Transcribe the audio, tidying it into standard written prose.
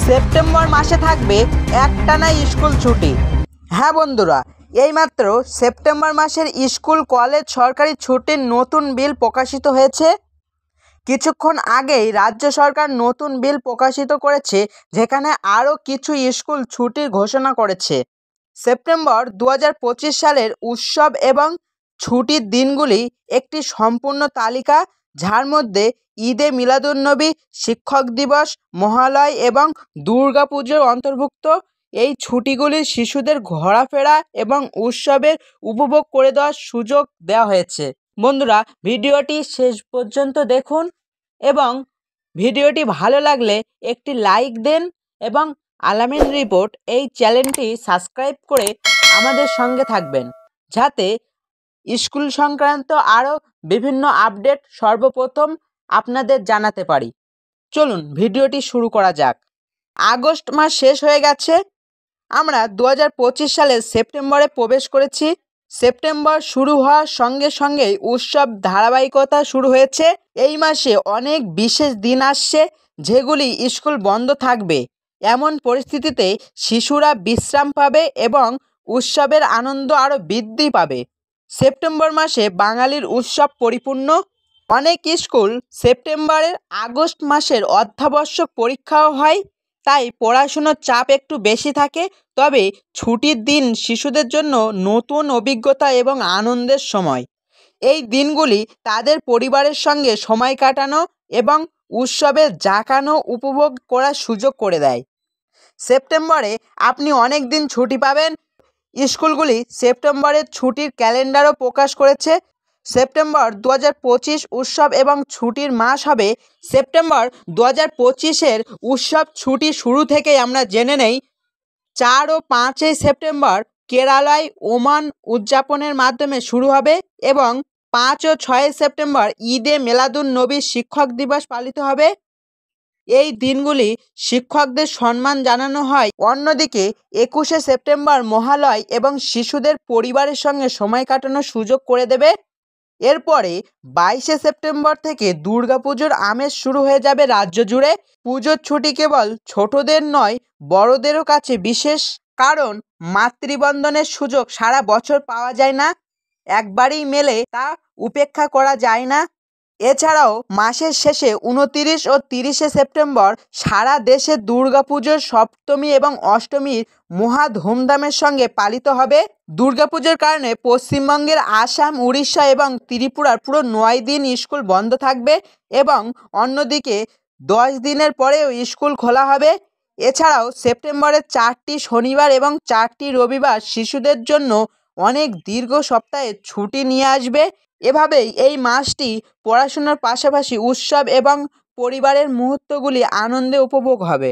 September মাসে থাকবে একটানা স্কুল ছুটি। হ্যাঁ বন্ধুরা, এইমাত্র সেপ্টেম্বর মাসের স্কুল কলেজ সরকারি ছুটির নতুন বিল প্রকাশিত হয়েছে। কিছুক্ষণ আগেই রাজ্য সরকার নতুন বিল প্রকাশিত করেছে, যেখানে আরও কিছু স্কুল ছুটির ঘোষণা করেছে। সেপ্টেম্বর 2025 সালের উৎসব এবং ছুটির দিনগুলি একটি সম্পূর্ণ তালিকা, যার মধ্যে ঈদে মিলাদুন্নবী, শিক্ষক দিবস, মহালয় এবং দুর্গাপুজোর অন্তর্ভুক্ত। এই ছুটিগুলি শিশুদের ঘোরাফেরা এবং উৎসবের উপভোগ করে দেওয়ার সুযোগ দেওয়া হয়েছে। বন্ধুরা, ভিডিওটি শেষ পর্যন্ত দেখুন এবং ভিডিওটি ভালো লাগলে একটি লাইক দেন এবং আলামিন রিপোর্ট এই চ্যানেলটি সাবস্ক্রাইব করে আমাদের সঙ্গে থাকবেন, যাতে স্কুল সংক্রান্ত আরও বিভিন্ন আপডেট সর্বপ্রথম আপনাদের জানাতে পারি। চলুন ভিডিওটি শুরু করা যাক। আগস্ট মাস শেষ হয়ে গেছে, আমরা 2025 সালের সেপ্টেম্বরে প্রবেশ করেছি। সেপ্টেম্বর শুরু হওয়ার সঙ্গে সঙ্গেই উৎসব ধারাবাহিকতা শুরু হয়েছে। এই মাসে অনেক বিশেষ দিন আসছে, যেগুলি স্কুল বন্ধ থাকবে। এমন পরিস্থিতিতে শিশুরা বিশ্রাম পাবে এবং উৎসবের আনন্দ আরও বৃদ্ধি পাবে। সেপ্টেম্বর মাসে বাঙালির উৎসব পরিপূর্ণ। অনেক স্কুল সেপ্টেম্বরের আগস্ট মাসের অর্ধবার্ষিক পরীক্ষাও হয়, তাই পড়াশুনোর চাপ একটু বেশি থাকে। তবে ছুটির দিন শিশুদের জন্য নতুন অভিজ্ঞতা এবং আনন্দের সময়। এই দিনগুলি তাদের পরিবারের সঙ্গে সময় কাটানো এবং উৎসবের জাঁকানো উপভোগ করার সুযোগ করে দেয়। সেপ্টেম্বরে আপনি অনেক দিন ছুটি পাবেন। স্কুলগুলি সেপ্টেম্বরের ছুটির ক্যালেন্ডারও প্রকাশ করেছে। সেপ্টেম্বর 2025 উৎসব এবং ছুটির মাস হবে। সেপ্টেম্বর 2025-এর উৎসব ছুটি শুরু থেকেই আমরা জেনে নেই। 4 ও 5 সেপ্টেম্বর কেরালায় ওমান উদযাপনের মাধ্যমে শুরু হবে এবং 5 ও 6 সেপ্টেম্বর ঈদে মিলাদুন্নবী শিক্ষক দিবস পালিত হবে। এই দিনগুলি শিক্ষকদের সম্মান জানানো হয়। অন্যদিকে 21 সেপ্টেম্বর মহালয় এবং শিশুদের পরিবারের সঙ্গে সময় কাটানোর সুযোগ করে দেবে। এরপরে 22 সেপ্টেম্বর থেকে দুর্গাপুজোর আমেজ শুরু হয়ে যাবে রাজ্য জুড়ে। পুজোর ছুটি কেবল ছোটদের নয়, বড়দেরও কাছে বিশেষ, কারণ মাতৃবন্ধনের সুযোগ সারা বছর পাওয়া যায় না, একবারই মেলে, তা উপেক্ষা করা যায় না। এছাড়াও মাসের শেষে 29 ও 30 সেপ্টেম্বর সারা দেশে দুর্গাপুজোর সপ্তমী এবং অষ্টমীর মহা ধুমধামের সঙ্গে পালিত হবে। দুর্গাপুজোর কারণে পশ্চিমবঙ্গের আসাম, উড়িষ্যা এবং ত্রিপুরার পুরো 9 দিন স্কুল বন্ধ থাকবে এবং অন্যদিকে 10 দিনের পরেও স্কুল খোলা হবে। এছাড়াও সেপ্টেম্বরের 4টি শনিবার এবং 4টি রবিবার শিশুদের জন্য অনেক দীর্ঘ সপ্তাহে ছুটি নিয়ে আসবে। এভাবেই এই মাসটি পড়াশোনার পাশাপাশি উৎসব এবং পরিবারের মুহূর্তগুলি আনন্দে উপভোগ হবে।